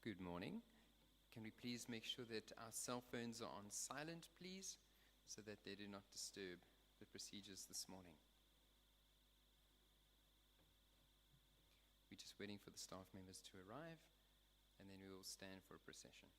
Good morning. Can we please make sure that our cell phones are on silent, please, so that they do not disturb the procedures this morning? We're just waiting for the staff members to arrive, and then we will stand for a procession.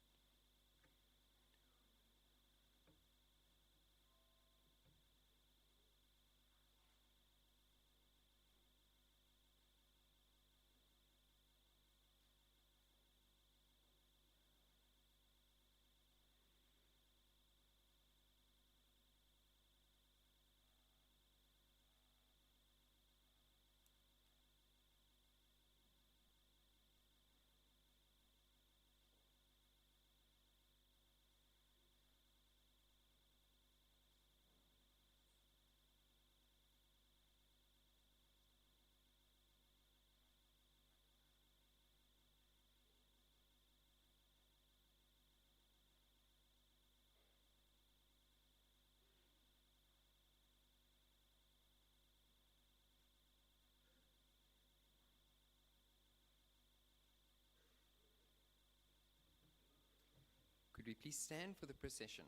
Could we please stand for the procession?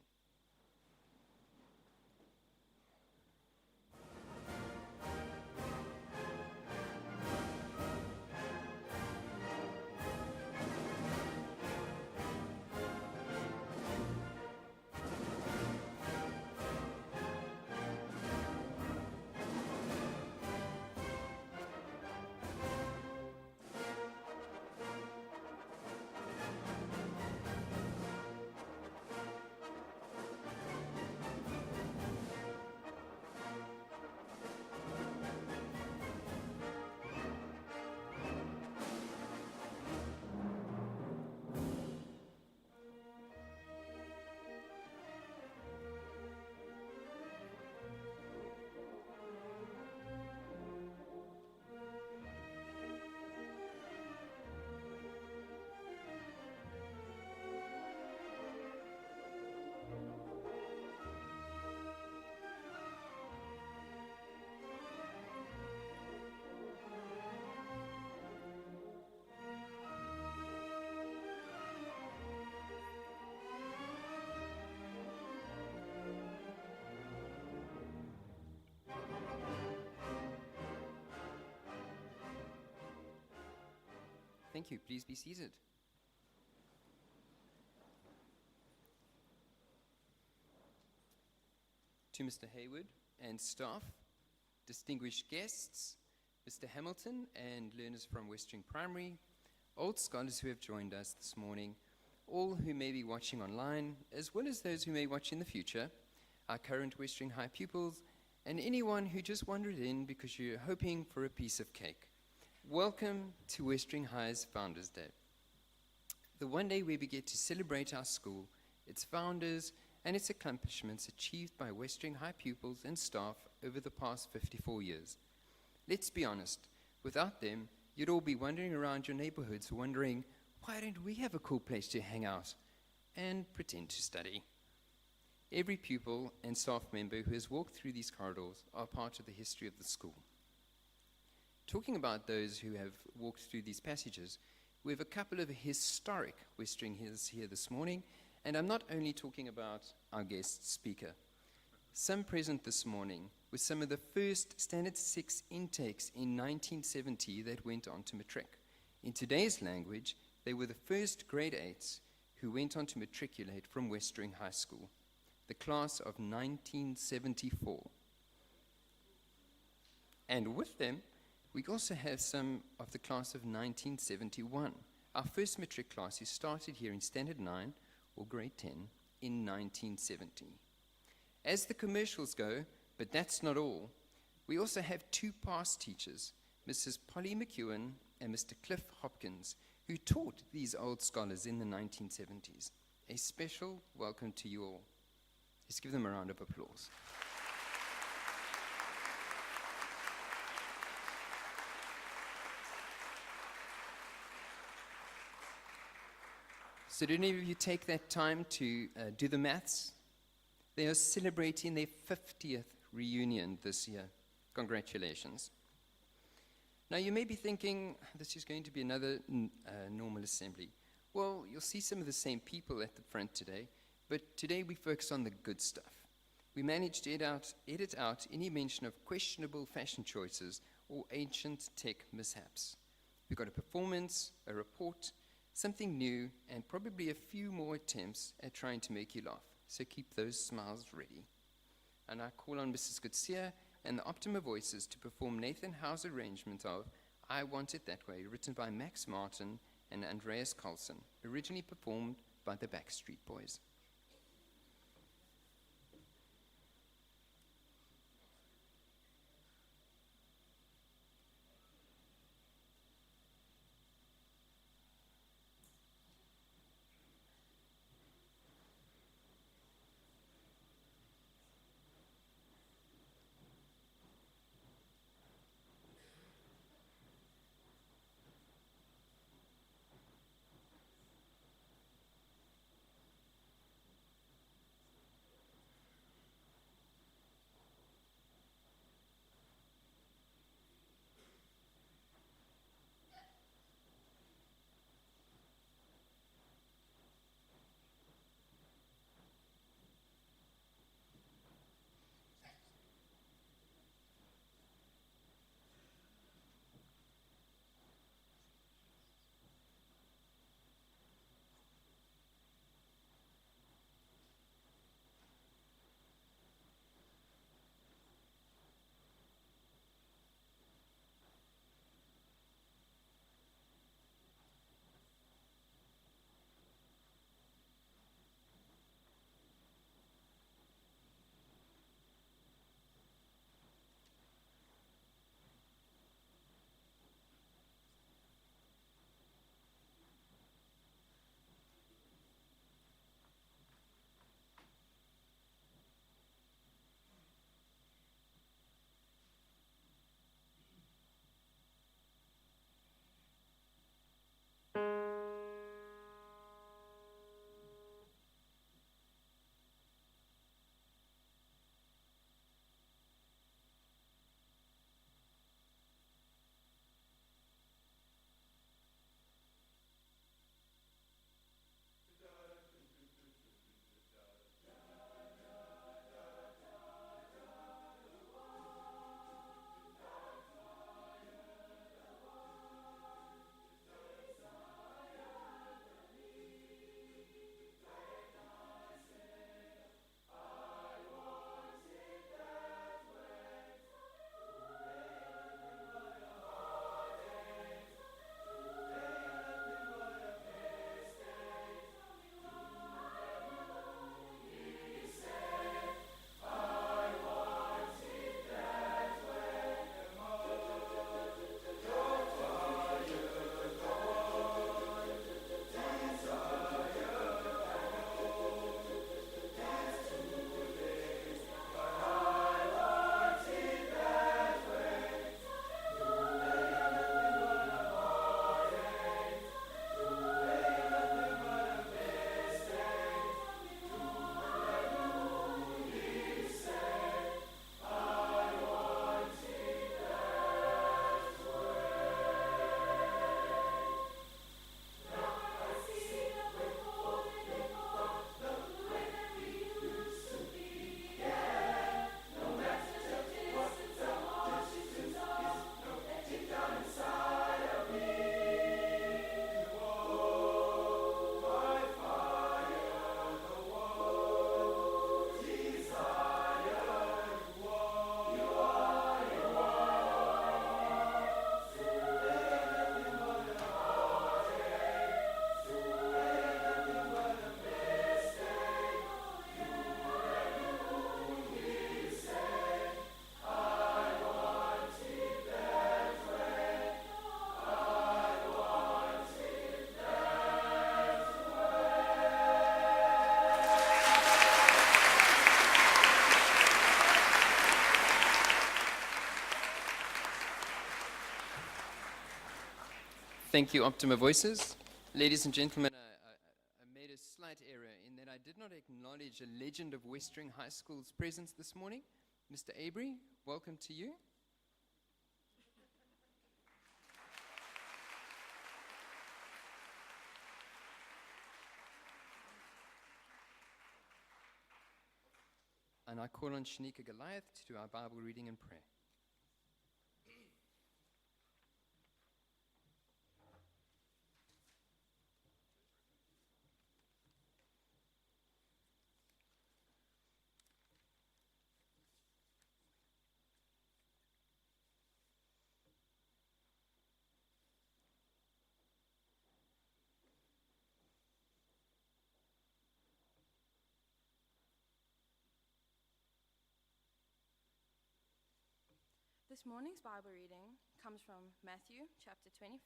Thank you. Please be seated. To Mr. Hayward and staff, distinguished guests, Mr. Hamilton and learners from Westering Primary, old scholars who have joined us this morning, all who may be watching online, as well as those who may watch in the future, our current Westering High pupils, and anyone who just wandered in because you're hoping for a piece of cake. Welcome to Westering High's Founders Day. The one day where we get to celebrate our school, its founders, and its accomplishments achieved by Westering High pupils and staff over the past 54 years. Let's be honest, without them, you'd all be wandering around your neighborhoods wondering, why don't we have a cool place to hang out and pretend to study? Every pupil and staff member who has walked through these corridors are part of the history of the school. Talking about those who have walked through these passages, we have a couple of historic Westering Hills here this morning, and I'm not only talking about our guest speaker. Some present this morning were some of the first Standard 6 intakes in 1970 that went on to matric. In today's language, they were the first grade 8s who went on to matriculate from Westering High School, the class of 1974. And with them, we also have some of the class of 1971, our first matric class who started here in Standard 9 or Grade 10 in 1970. As the commercials go, but that's not all, we also have two past teachers, Mrs. Polly McEwen and Mr. Cliff Hopkins, who taught these old scholars in the 1970s. A special welcome to you all. Let's give them a round of applause. So did any of you take that time to do the maths? They are celebrating their 50th reunion this year. Congratulations. Now you may be thinking, this is going to be another normal assembly. Well, you'll see some of the same people at the front today, but today we focus on the good stuff. We managed to edit out any mention of questionable fashion choices or ancient tech mishaps. We've got a performance, a report, something new, and probably a few more attempts at trying to make you laugh. So keep those smiles ready. And I call on Mrs. Gutsia and the Optima Voices to perform Nathan Howe's arrangement of I Want It That Way, written by Max Martin and Andreas Carlson, originally performed by the Backstreet Boys. Thank you, Optima Voices. Ladies and gentlemen, I made a slight error in that I did not acknowledge a legend of Westering High School's presence this morning. Mr. Avery, welcome to you. And I call on Shanika Goliath to do our Bible reading and prayer. This morning's Bible reading comes from Matthew chapter 25,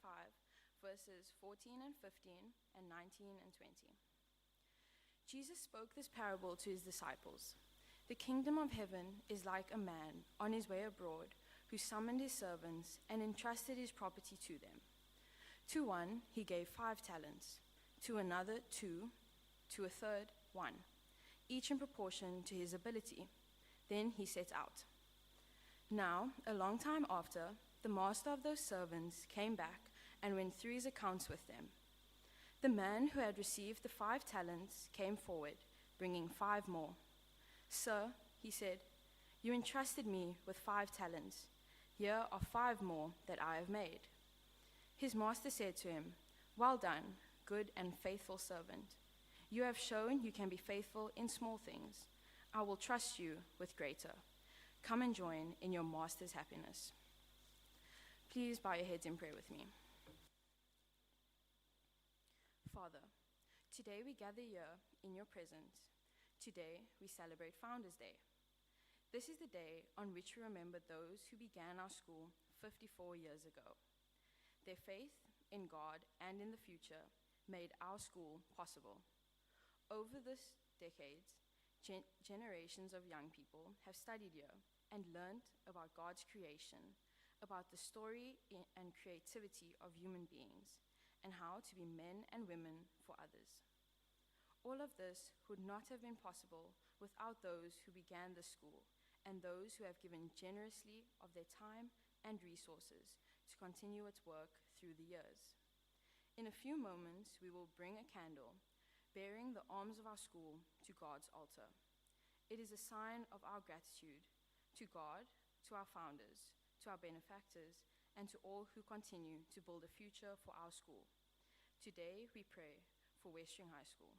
verses 14 and 15 and 19 and 20. Jesus spoke this parable to his disciples. The kingdom of heaven is like a man on his way abroad who summoned his servants and entrusted his property to them. To one he gave 5 talents, to another 2, to a third 1, each in proportion to his ability. Then he set out. Now, a long time after, the master of those servants came back and went through his accounts with them. The man who had received the 5 talents came forward, bringing 5 more. Sir, he said, you entrusted me with 5 talents. Here are 5 more that I have made. His master said to him, well done, good and faithful servant. You have shown you can be faithful in small things. I will trust you with greater. Come and join in your master's happiness. Please bow your heads in prayer with me. Father, today we gather here in your presence. Today we celebrate Founders Day. This is the day on which we remember those who began our school 54 years ago. Their faith in God and in the future made our school possible. Over this decades, generations of young people have studied here and learned about God's creation, about the story and creativity of human beings, and how to be men and women for others. All of this would not have been possible without those who began the school and those who have given generously of their time and resources to continue its work through the years. In a few moments, we will bring a candle bearing the arms of our school to God's altar. It is a sign of our gratitude to God, to our founders, to our benefactors, and to all who continue to build a future for our school. Today we pray for Westering High School.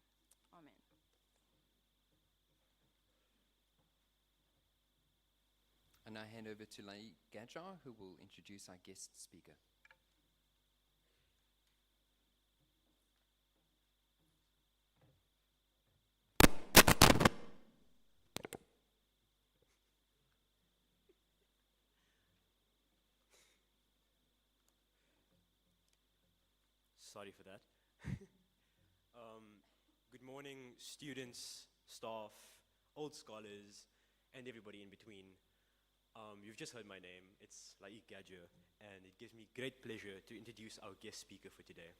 Amen. And I hand over to Lai Gajar, who will introduce our guest speaker. Sorry for that. Good morning, students, staff, old scholars, and everybody in between. You've just heard my name. It's Laik Gadger, and it gives me great pleasure to introduce our guest speaker for today.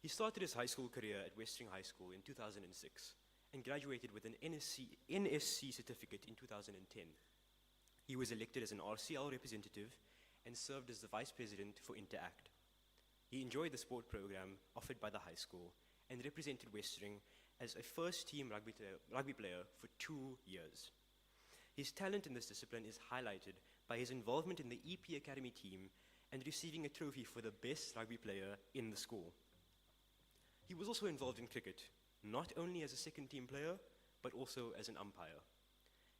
He started his high school career at Westering High School in 2006 and graduated with an NSC certificate in 2010. He was elected as an RCL representative and served as the vice president for Interact. He enjoyed the sport program offered by the high school and represented Westering as a first-team rugby player for 2 years. His talent in this discipline is highlighted by his involvement in the EP Academy team and receiving a trophy for the best rugby player in the school. He was also involved in cricket, not only as a second-team player, but also as an umpire.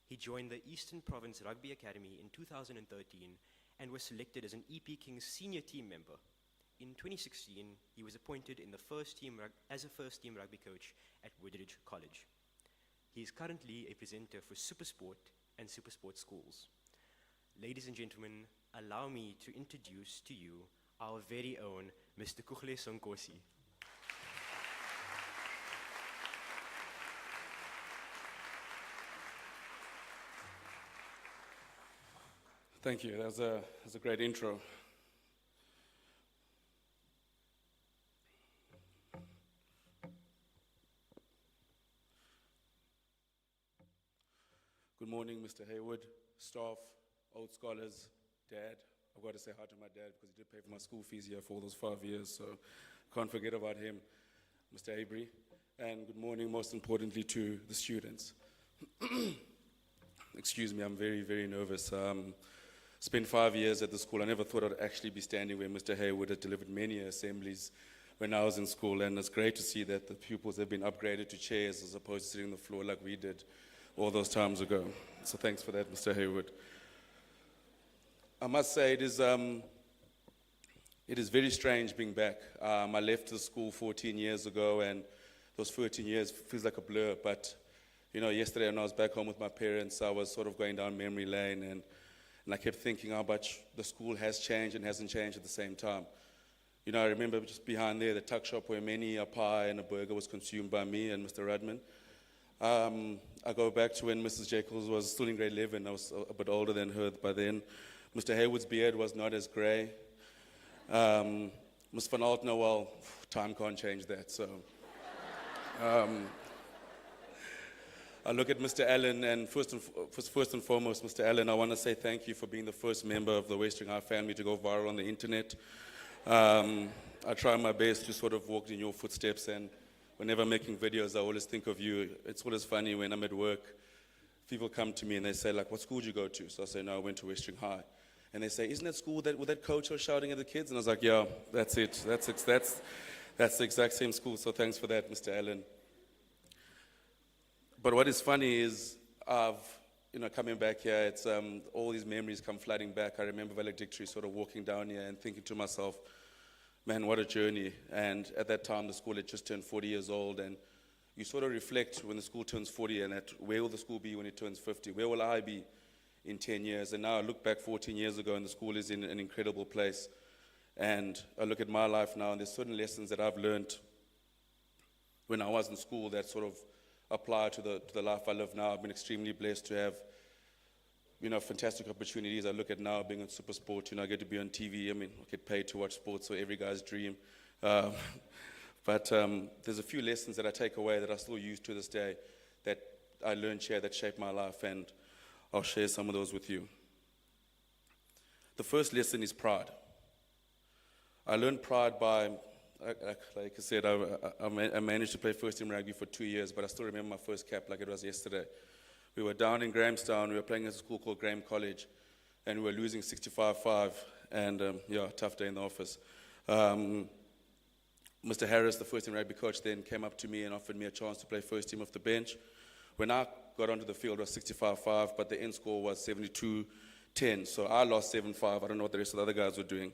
He joined the Eastern Province Rugby Academy in 2013 and was selected as an EP Kings senior team member. In 2016, he was appointed in the as a first-team rugby coach at Woodridge College. He is currently a presenter for SuperSport and SuperSport schools. Ladies and gentlemen, allow me to introduce to you our very own Mr. Kuhle Sonkosi. Thank you. That's a great intro. Good morning, Mr. Haywood, staff, old scholars, Dad. I've got to say hi to my dad because he did pay for my school fees here for all those 5 years, so can't forget about him, Mr. Avery. And good morning, most importantly, to the students. excuse me, I'm very, very nervous. Spent 5 years at the school. I never thought I'd actually be standing where Mr. Haywood had delivered many assemblies when I was in school, and it's great to see that the pupils have been upgraded to chairs as opposed to sitting on the floor like we did all those times ago. So thanks for that, Mr. Haywood. I must say it is very strange being back. I left the school 14 years ago, and those 14 years feels like a blur, but yesterday when I was back home with my parents, I was sort of going down memory lane, and I kept thinking how much the school has changed and hasn't changed at the same time. I remember just behind there, the tuck shop where many a pie and a burger was consumed by me and Mr. Rudman. I go back to when Mrs. Jacobs was still in grade 11. I was a bit older than her by then. Mr. Haywood's beard was not as grey. Ms. Van Altner, well, time can't change that, so... I look at Mr. Allen, and first and foremost, Mr. Allen, I want to say thank you for being the first member of the Westering High family to go viral on the internet. I try my best to sort of walk in your footsteps, and whenever I'm making videos, I always think of you. It's always funny when I'm at work, people come to me and they say, like, what school did you go to? So I say, no, I went to Westering High. And they say, isn't that school with that coach was shouting at the kids? And I was like, yeah, that's it. That's the exact same school, so thanks for that, Mr. Allen. But what is funny is, coming back here, it's all these memories come flooding back. I remember valedictory sort of walking down here and thinking to myself, man, what a journey. And at that time, the school had just turned 40 years old, and you sort of reflect when the school turns 40 and at where will the school be when it turns 50? Where will I be in 10 years? And now I look back 14 years ago, and the school is in an incredible place. And I look at my life now, and there's certain lessons that I've learned when I was in school that sort of apply to the life I live now. I've been extremely blessed to have, fantastic opportunities. I look at now being on Super Sport, I get to be on TV. I get paid to watch sports, so every guy's dream. But there's a few lessons that I take away that I still use to this day that I learned here that shaped my life, and I'll share some of those with you. The first lesson is pride. I learned pride by, like I said, I managed to play first team rugby for 2 years, but I still remember my first cap like it was yesterday. We were down in Grahamstown. We were playing at a school called Graham College, and we were losing 65-5, and tough day in the office. Mr. Harris, the first team rugby coach, then came up to me and offered me a chance to play first team off the bench. When I got onto the field, it was 65-5, but the end score was 72-10, so I lost 7-5. I don't know what the rest of the other guys were doing.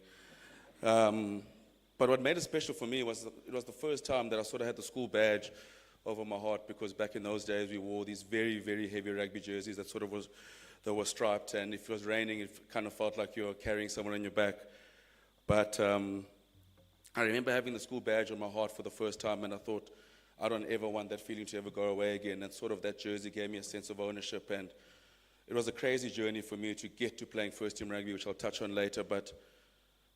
But what made it special for me was it was the first time that I sort of had the school badge over my heart, because back in those days we wore these very, very heavy rugby jerseys that sort of were striped, and if it was raining it kind of felt like you were carrying someone on your back. But I remember having the school badge on my heart for the first time, and I thought, I don't ever want that feeling to ever go away again, and sort of that jersey gave me a sense of ownership, and it was a crazy journey for me to get to playing first team rugby, which I'll touch on later, but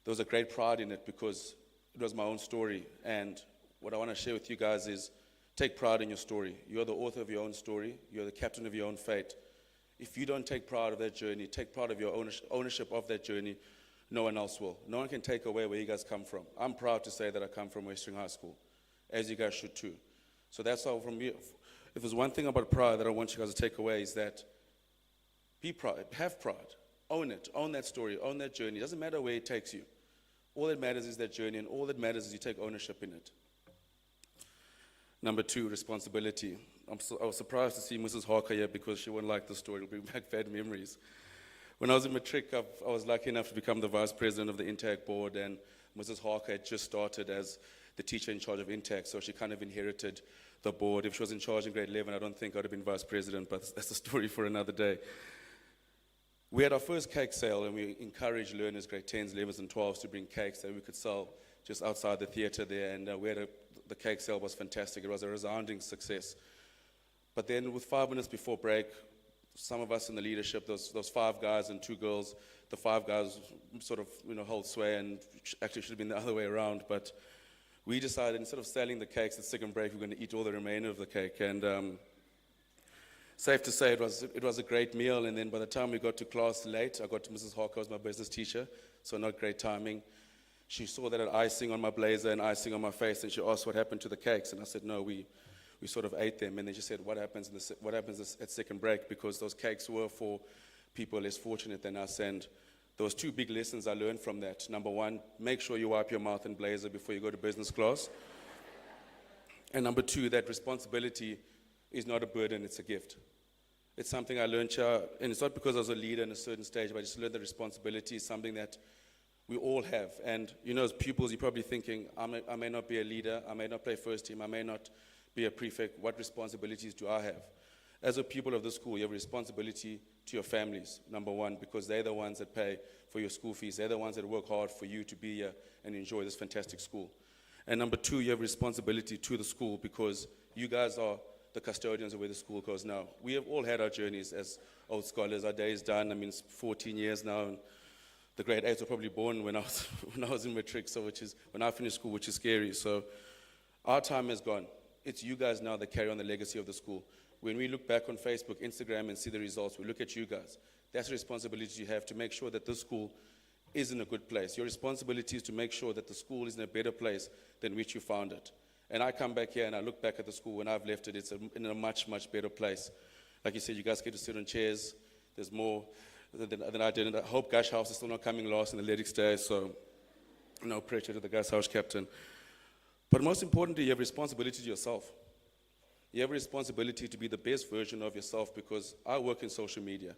there was a great pride in it because it was my own story. And what I want to share with you guys is take pride in your story. You're the author of your own story. You're the captain of your own fate. If you don't take pride of that journey, take pride of your ownership of that journey, no one else will. No one can take away where you guys come from. I'm proud to say that I come from Westering High School, as you guys should too. So that's all from me. If there's one thing about pride that I want you guys to take away is that be proud, have pride, own it, own that story, own that journey. It doesn't matter where it takes you. All that matters is that journey, and all that matters is you take ownership in it. Number 2, responsibility. I was surprised to see Mrs. Harker here because she won't like the story. It'll bring back bad memories. When I was in matric, I was lucky enough to become the vice president of the Intake board, and Mrs. Harker had just started as the teacher in charge of Intake, so she kind of inherited the board. If she was in charge in grade 11, I don't think I'd have been vice president, but that's a story for another day. We had our first cake sale, and we encouraged learners, grade 10s, 11s, and 12s to bring cakes that we could sell just outside the theater there, and the cake sale was fantastic. It was a resounding success. But then with 5 minutes before break, some of us in the leadership, those 5 guys and 2 girls, the 5 guys sort of hold sway, and actually should have been the other way around, but we decided instead of selling the cakes at second break, we're going to eat all the remainder of the cake. And safe to say, it was a great meal. And then by the time we got to class late, I got to Mrs. Harker, was my business teacher, so not great timing. She saw that I had icing on my blazer and icing on my face, and she asked what happened to the cakes. And I said, no, we we sort of ate them, and they just said, what happens at second break? Because those cakes were for people less fortunate than us. And there was 2 big lessons I learned from that. Number 1, make sure you wipe your mouth and blazer before you go to business class. And number 2, that responsibility is not a burden, it's a gift. It's something I learned here, and it's not because I was a leader in a certain stage, but I just learned that responsibility is something that we all have. And as pupils, you're probably thinking, I may not be a leader, I may not play first team, I may not be a prefect. What responsibilities do I have? As a pupil of the school, you have a responsibility to your families, number 1, because they're the ones that pay for your school fees. They're the ones that work hard for you to be here and enjoy this fantastic school. And number 2, you have responsibility to the school because you guys are the custodians of where the school goes now. We have all had our journeys as old scholars. Our day is done. It's 14 years now, and the grade 8s were probably born when I was in matric, so when I finished school, which is scary. So our time is gone. It's you guys now that carry on the legacy of the school. When we look back on Facebook, Instagram, and see the results, we look at you guys. That's the responsibility you have to make sure that this school is in a good place. Your responsibility is to make sure that the school is in a better place than which you found it. And I come back here and I look back at the school. When I've left it, it's in a much, much better place. Like you said, you guys get to sit on chairs. There's more than I did. And I hope Gush House is still not coming last in the athletics day, so no pressure to the Gush House captain. But most importantly, you have responsibility to yourself. You have a responsibility to be the best version of yourself, because I work in social media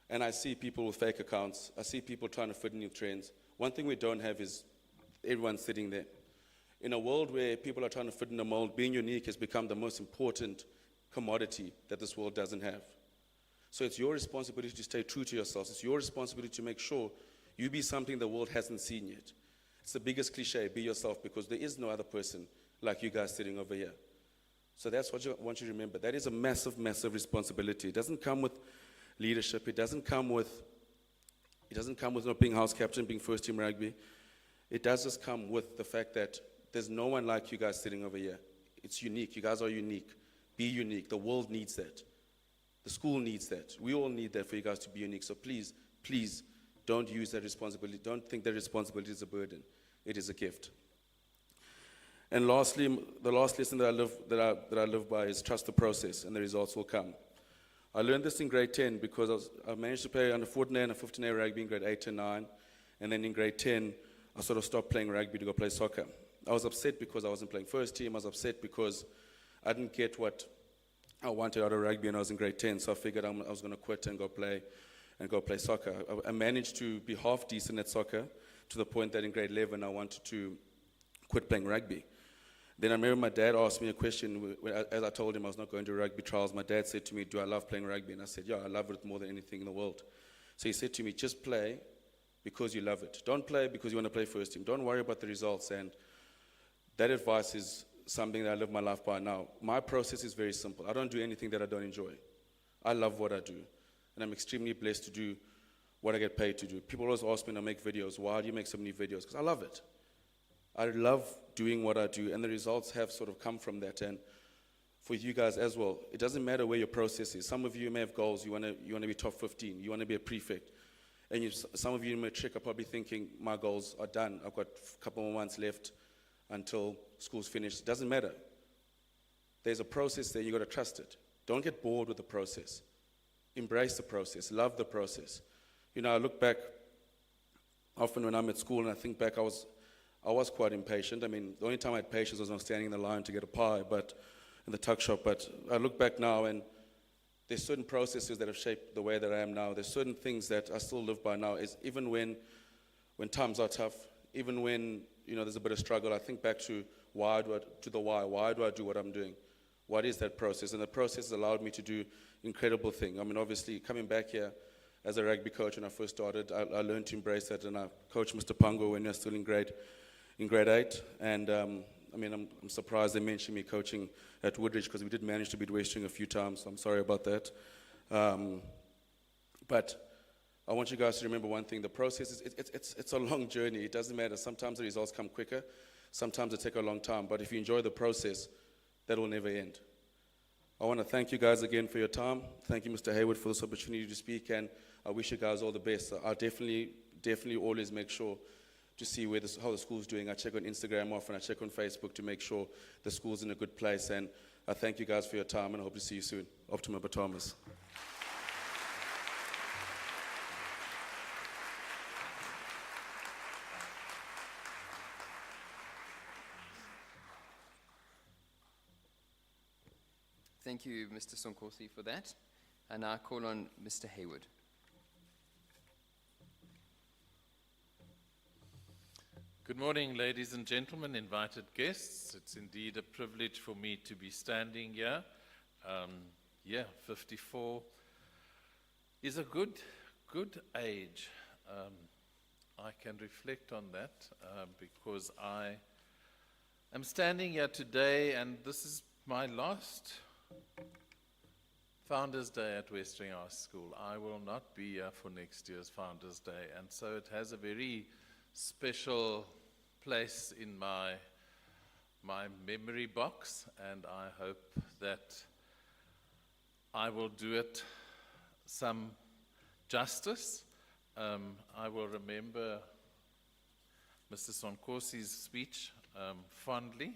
and I see people with fake accounts. I see people trying to fit in new trends. One thing we don't have is everyone sitting there. In a world where people are trying to fit in a mold, being unique has become the most important commodity that this world doesn't have. So it's your responsibility to stay true to yourselves. It's your responsibility to make sure you be something the world hasn't seen yet. It's the biggest cliche, be yourself, because there is no other person like you guys sitting over here. So that's what I want you to remember. That is a massive, massive responsibility. It doesn't come with leadership. It doesn't come with not being house captain, being first team rugby. It does just come with the fact that there's no one like you guys sitting over here. It's unique. You guys are unique. Be unique. The world needs that. The school needs that. We all need that for you guys to be unique. So please, please don't use that responsibility. Don't think that responsibility is a burden. It is a gift. And lastly, the last lesson that I live by is trust the process, and the results will come. I learned this in grade 10 because I managed to play under 14A and 15A rugby in grade 8 and 9, and then in grade 10, I sort of stopped playing rugby to go play soccer. I was upset because I wasn't playing first team. I was upset because I didn't get what I wanted out of rugby when I was in grade 10, so I figured I was going to quit and go play soccer. I managed to be half decent at soccer to the point that in grade 11 I wanted to quit playing rugby. Then I remember my dad asked me a question, as I told him I was not going to rugby trials. My dad said to me, do I love playing rugby? And I said, yeah, I love it more than anything in the world. So he said to me, just play because you love it. Don't play because you want to play first team. Don't worry about the results. And that advice is something that I live my life by now. My process is very simple. I don't do anything that I don't enjoy. I love what I do. And I'm extremely blessed to do what I get paid to do. People always ask me when I make videos, why do you make so many videos? Because I love it. I love doing what I do, and the results have sort of come from that. And for you guys as well, it doesn't matter where your process is. Some of you may have goals. You want to be top 15. You want to be a prefect. And some of you in matric are probably thinking, my goals are done. I've got a couple more months left until school's finished. It doesn't matter. There's a process there. You've got to trust it. Don't get bored with the process. Embrace the process. Love the process. I look back often when I'm at school and I think back, I was quite impatient. The only time I had patience was when I was standing in the line to get a pie, in the tuck shop. But I look back now, and there's certain processes that have shaped the way that I am now. There's certain things that I still live by now. Is even when times are tough, even when there's a bit of struggle, I think back to why do I do what I'm doing? What is that process? And the process has allowed me to do incredible things. Obviously, coming back here as a rugby coach when I first started, I learned to embrace that, and I coached Mr. Pango when we were still in grade 8, and I'm surprised they mentioned me coaching at Woodridge, because we did manage to beat Westering a few times, so I'm sorry about that. But I want you guys to remember one thing: the process it's a long journey. It doesn't matter. Sometimes the results come quicker, sometimes they take a long time, but if you enjoy the process, that will never end. I want to thank you guys again for your time. Thank you, Mr. Hayward, for this opportunity to speak, and I wish you guys all the best. I definitely always make sure to see how the school's doing. I check on Instagram often, I check on Facebook to make sure the school's in a good place. And I thank you guys for your time and I hope to see you soon. Optima Batomas. Thank you, Mr. Sonkosi, for that. And I call on Mr. Hayward. Good morning, ladies and gentlemen, invited guests. It's indeed a privilege for me to be standing here. 54 is a good age. I can reflect on that because I am standing here today, and this is my last Founders Day at Westering High School. I will not be here for next year's Founders Day, and so it has a very special place in my memory box, and I hope that I will do it some justice. I will remember Mr. Sonkosi's speech fondly.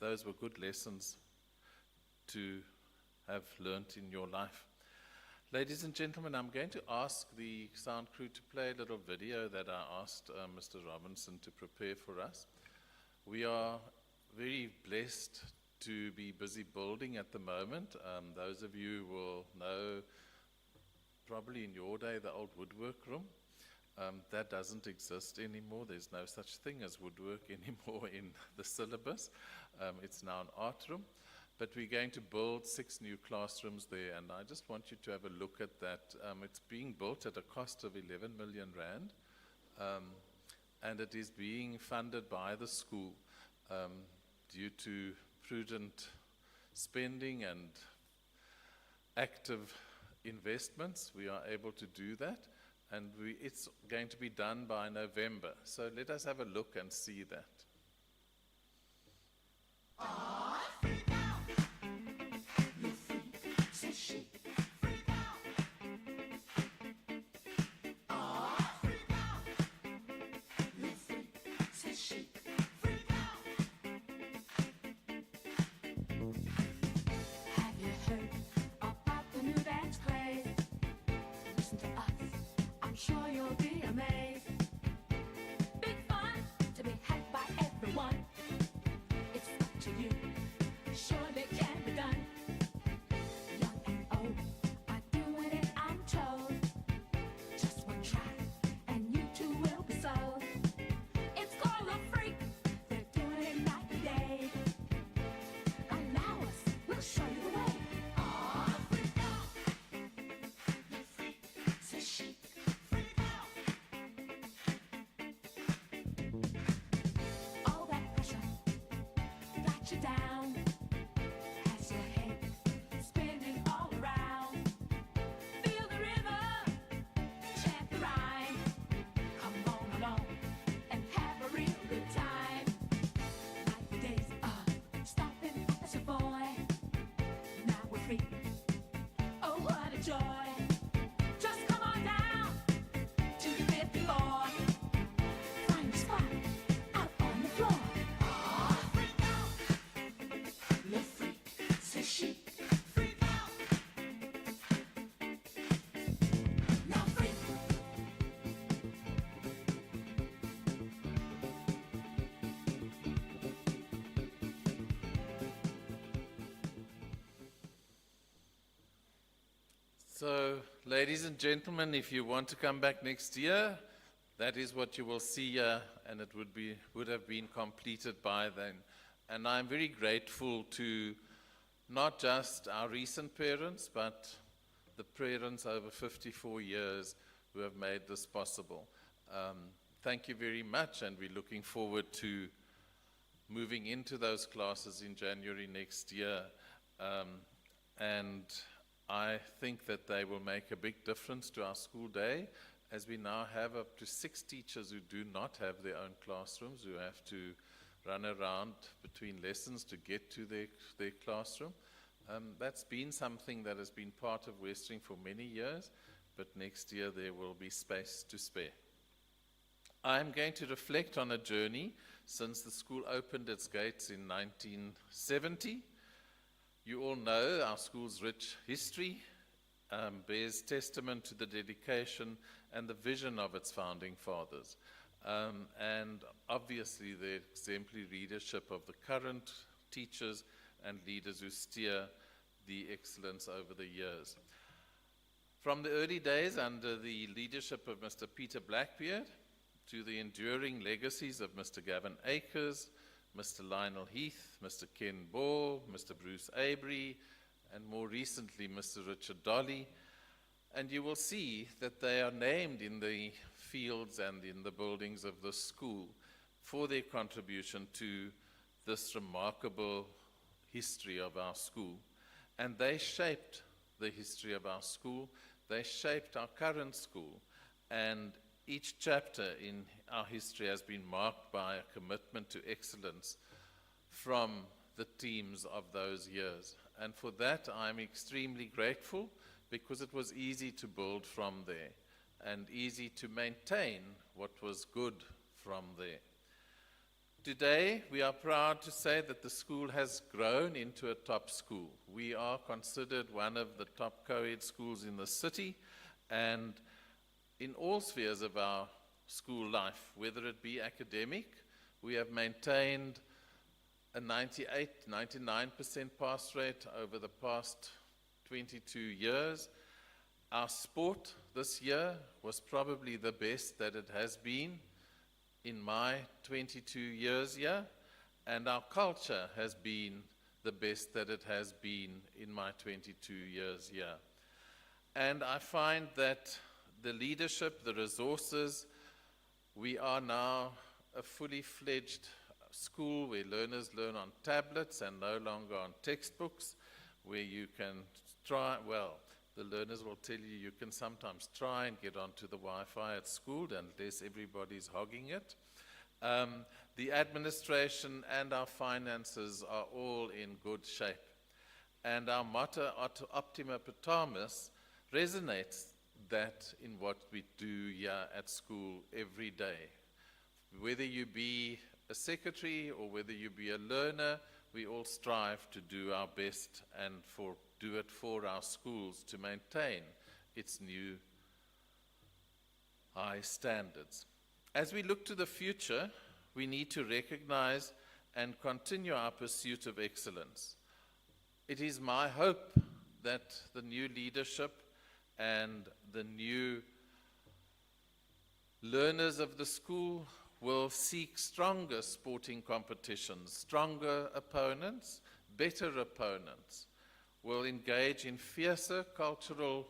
Those were good lessons to have learnt in your life. Ladies and gentlemen, I'm going to ask the sound crew to play a little video that I asked Mr. Robinson to prepare for us. We are very blessed to be busy building at the moment. Those of you will know, probably in your day, the old woodwork room. That doesn't exist anymore. There's no such thing as woodwork anymore in the syllabus. It's now an art room. But we're going to build 6 new classrooms there, and I just want you to have a look at that. It's being built at a cost of 11 million rand, and it is being funded by the school due to prudent spending and active investments. We are able to do that, and it's going to be done by November. So let us have a look and see that. So, ladies and gentlemen, if you want to come back next year, that is what you will see here, and it would have been completed by then. And I'm very grateful to not just our recent parents, but the parents over 54 years who have made this possible. Thank you very much, and we're looking forward to moving into those classes in January next year. And I think that they will make a big difference to our school day, as we now have up to 6 teachers who do not have their own classrooms, who have to run around between lessons to get to their classroom. That's been something that has been part of Westering for many years, but next year there will be space to spare. I'm going to reflect on a journey since the school opened its gates in 1970. You all know our school's rich history bears testament to the dedication and the vision of its founding fathers, and obviously the exemplary leadership of the current teachers and leaders who steer the excellence over the years. From the early days under the leadership of Mr. Peter Blackbeard to the enduring legacies of Mr. Gavin Akers, Mr. Lionel Heath, Mr. Ken Ball, Mr. Bruce Abry, and more recently Mr. Richard Dolly. And you will see that they are named in the fields and in the buildings of the school for their contribution to this remarkable history of our school. And they shaped the history of our school. They shaped our current school. And each chapter in our history has been marked by a commitment to excellence from the teams of those years. And for that, I'm extremely grateful, because it was easy to build from there and easy to maintain what was good from there. Today, we are proud to say that the school has grown into a top school. We are considered one of the top co-ed schools in the city, and in all spheres of our school life, whether it be academic, we have maintained a 99% pass rate over the past 22 years. Our sport this year was probably the best that it has been in my 22 years here, and our culture has been the best that it has been in my 22 years here. And I find that the leadership, the resources, we are now a fully fledged school where learners learn on tablets and no longer on textbooks, where you can try, well, the learners will tell you can sometimes try and get onto the Wi-Fi at school unless everybody's hogging it. The administration and our finances are all in good shape. And our motto, Optima Patamus, resonates that in what we do here at school every day. Whether you be a secretary or whether you be a learner, we all strive to do our best and do it for our schools to maintain its new high standards. As we look to the future, we need to recognize and continue our pursuit of excellence. It is my hope that the new leadership and the new learners of the school will seek stronger sporting competitions, stronger opponents, better opponents, will engage in fiercer cultural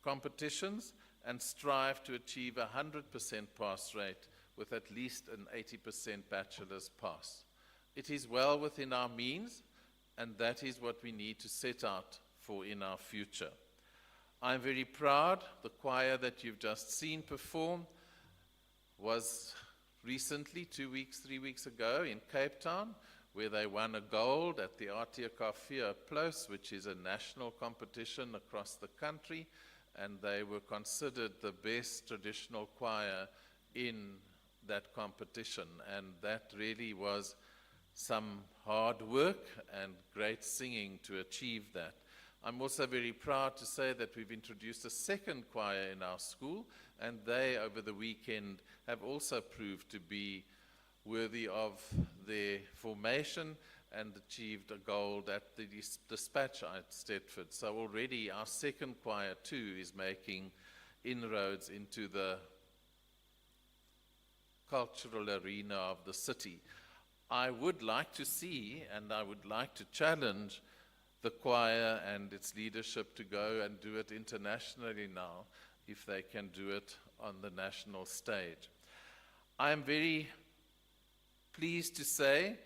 competitions and strive to achieve a 100% pass rate with at least an 80% bachelor's pass. It is well within our means, and that is what we need to set out for in our future. I'm very proud. The choir that you've just seen perform was recently, 2 weeks, 3 weeks ago in Cape Town, where they won a gold at the Atiakafia Plus, which is a national competition across the country, and they were considered the best traditional choir in that competition. And that really was some hard work and great singing to achieve that. I'm also very proud to say that we've introduced a second choir in our school, and they, over the weekend, have also proved to be worthy of their formation and achieved a gold at the Dispatch at Stedford. So already our second choir too is making inroads into the cultural arena of the city. I would like to see, and I would like to challenge the choir and its leadership to go and do it internationally now, if they can do it on the national stage. I am very pleased to say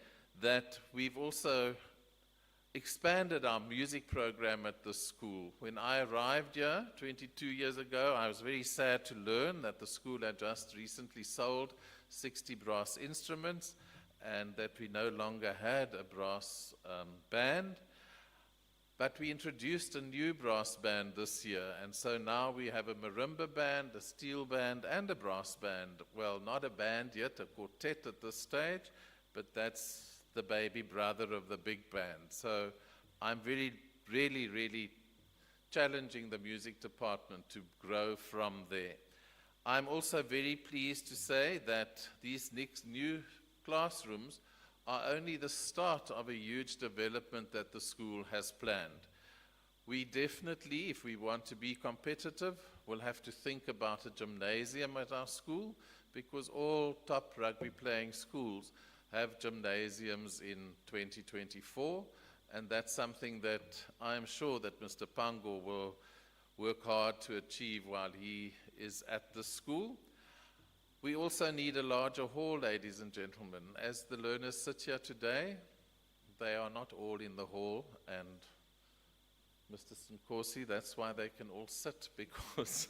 that we've also expanded our music program at the school. When I arrived here 22 years ago, I was very sad to learn that the school had just recently sold 60 brass instruments and that we no longer had a brass band. But we introduced a new brass band this year, and so now we have a marimba band, a steel band, and a brass band. Well, not a band yet, a quartet at this stage, but that's the baby brother of the big band. So I'm really challenging the music department to grow from there. I'm also very pleased to say that these next new classrooms are only the start of a huge development that the school has planned. We definitely, if we want to be competitive, will have to think about a gymnasium at our school, because all top rugby playing schools have gymnasiums in 2024, and that's something that I'm sure that Mr. Pango will work hard to achieve while he is at the school. We also need a larger hall, ladies and gentlemen. As the learners sit here today, they are not all in the hall, and Mr. Nkosi, that's why they can all sit, because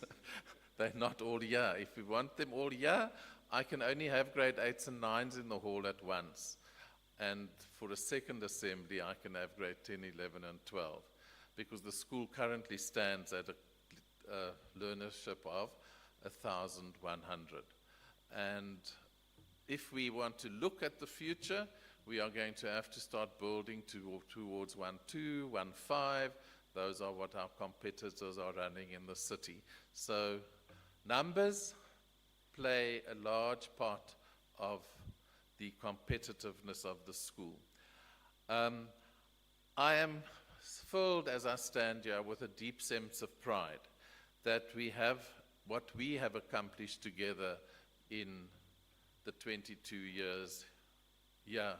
they're not all here. If we want them all here, I can only have grade 8s and 9s in the hall at once. And for a second assembly, I can have grade 10, 11, and 12, because the school currently stands at a learnership of 1,100. And if we want to look at the future, we are going to have to start building towards 1.2, 1.5. Those are what our competitors are running in the city. So numbers play a large part of the competitiveness of the school. I am filled, as I stand here, with a deep sense of pride that we have what we have accomplished together in the 22 years here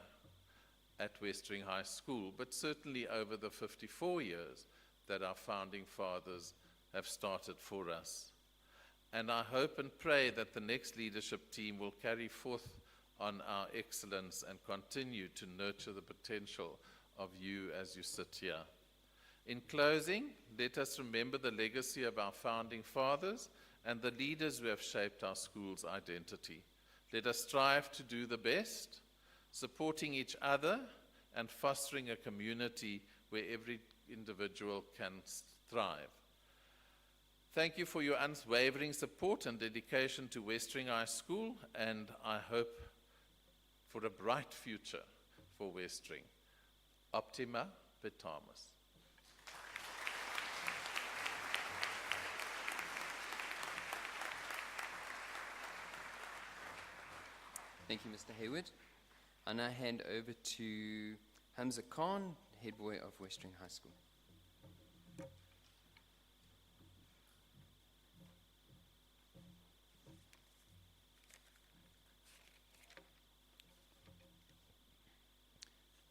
at Westering High School, but certainly over the 54 years that our founding fathers have started for us. And I hope and pray that the next leadership team will carry forth on our excellence and continue to nurture the potential of you as you sit here. In closing, let us remember the legacy of our founding fathers and the leaders who have shaped our school's identity. Let us strive to do the best, supporting each other and fostering a community where every individual can thrive. Thank you for your unwavering support and dedication to Westering High School, and I hope for a bright future for Westering. Optima Vitamus. Thank you, Mr. Hayward. I now hand over to Hamza Khan, head boy of Westering High School.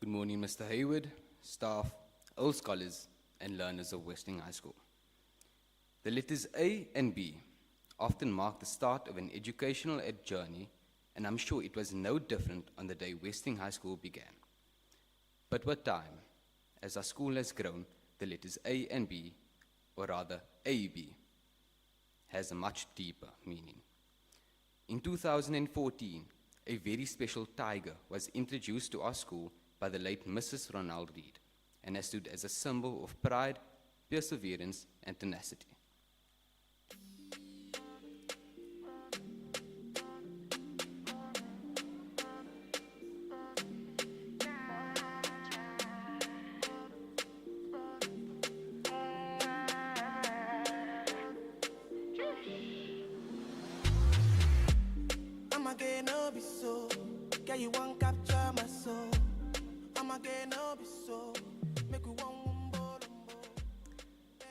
Good morning, Mr. Hayward, staff, old scholars, and learners of Westering High School. The letters A and B often mark the start of an educational journey, and I'm sure it was no different on the day Westering High School began. But with time, as our school has grown, the letters A and B, or rather AB, has a much deeper meaning. In 2014, a very special tiger was introduced to our school by the late Mrs. Ronald Reed, and has stood as a symbol of pride, perseverance, and tenacity.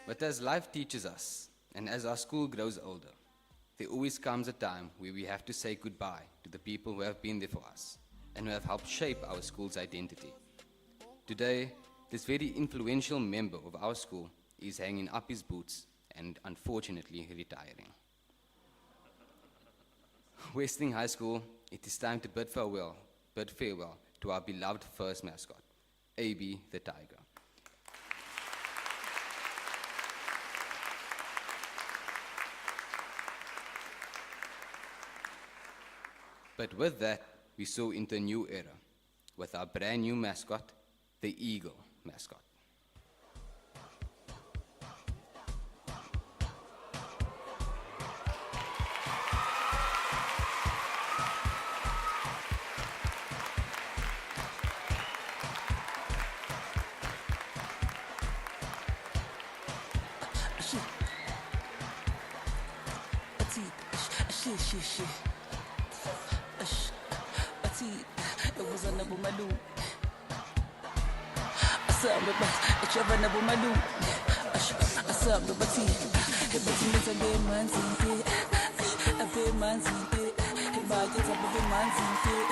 But as life teaches us, and as our school grows older, there always comes a time where we have to say goodbye to the people who have been there for us and who have helped shape our school's identity. Today, this very influential member of our school is hanging up his boots and unfortunately retiring. Westering High School, it is time to bid farewell to our beloved first mascot, AB the Tiger. But with that, we saw into a new era with our brand new mascot, the Eagle mascot. shit. Shit. It was a number maloo. I saw the bus, a travel number maloo. I saw the bus, the bus is a big man's in it. A big man's in it. A budget's a big man's in it.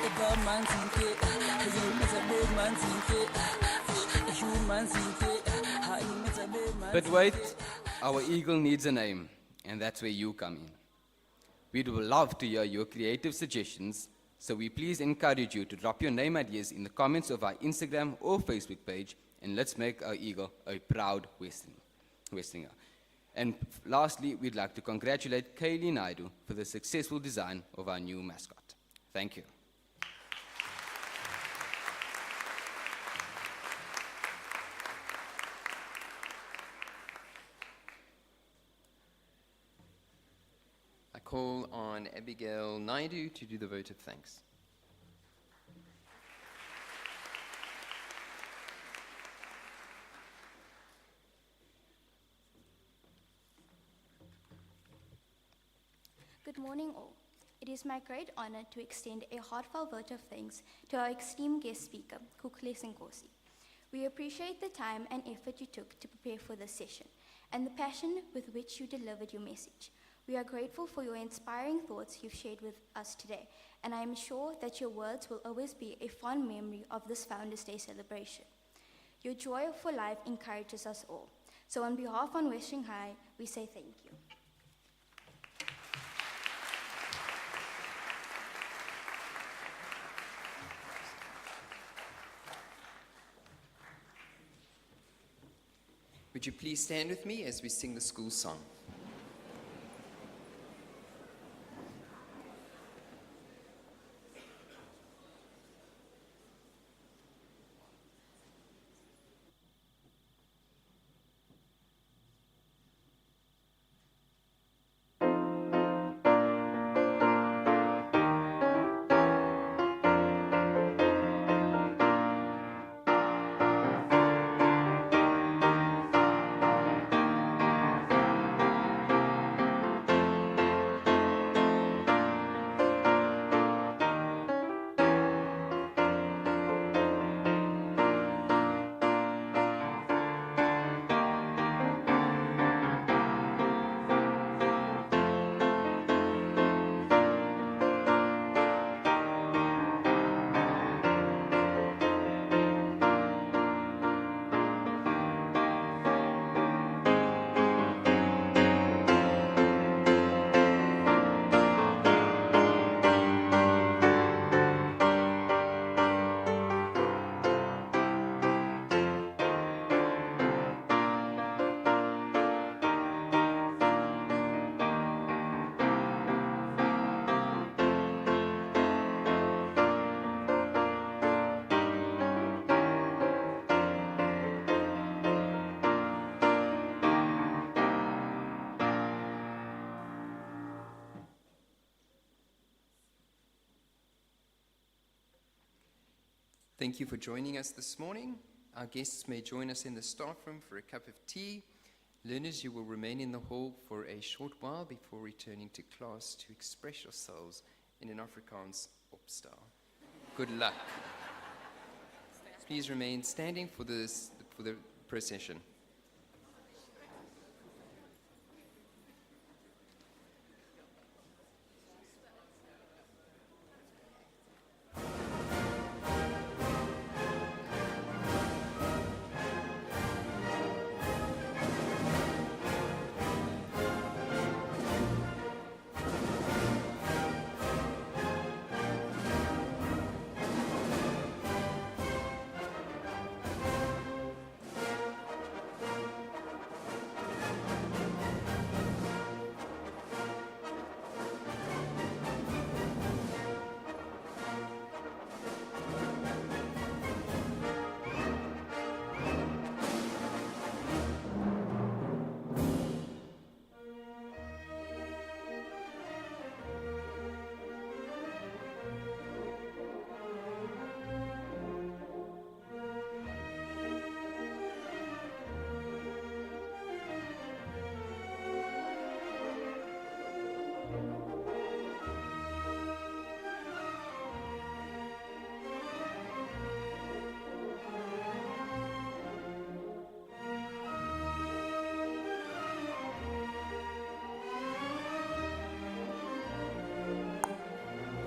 A bad man's in it. A big man's in it. A human man's in it. A big man's. But wait, our eagle needs a name, and that's where you come in. We'd love to hear your creative suggestions, so we please encourage you to drop your name ideas in the comments of our Instagram or Facebook page, and let's make our eagle a proud Westerner. And lastly, we'd like to congratulate Kaylee Naidu for the successful design of our new mascot. Thank you. I call on Abigail Naidu to do the vote of thanks. Good morning, all. It is my great honor to extend a heartfelt vote of thanks to our esteemed guest speaker, Kukule Nkosi. We appreciate the time and effort you took to prepare for this session and the passion with which you delivered your message. We are grateful for your inspiring thoughts you've shared with us today, and I am sure that your words will always be a fond memory of this Founders Day celebration. Your joy for life encourages us all. So on behalf of Westering High, we say thank you. Would you please stand with me as we sing the school song? Thank you for joining us this morning. Our guests may join us in the staff room for a cup of tea. Learners, you will remain in the hall for a short while before returning to class to express yourselves in an Afrikaans opstyle. Good luck. Please remain standing for the procession.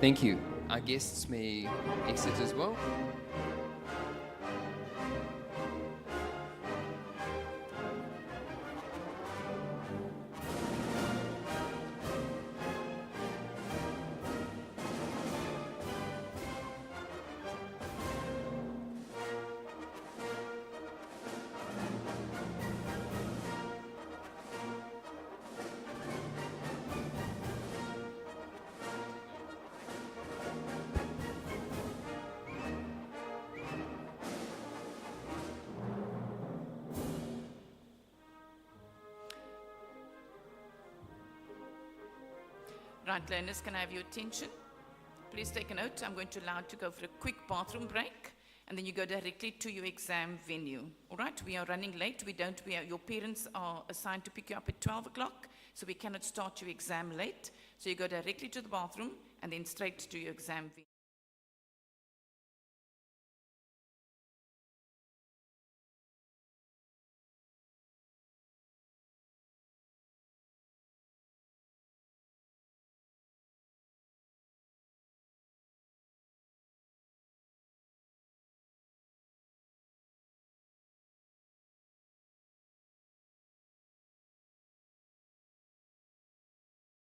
Thank you. Our guests may exit as well. Right, learners, can I have your attention? Please take a note. I'm going to allow you to go for a quick bathroom break, and then you go directly to your exam venue. All right, we are running late. Your parents are assigned to pick you up at 12 o'clock, so we cannot start your exam late. So you go directly to the bathroom, and then straight to your exam venue.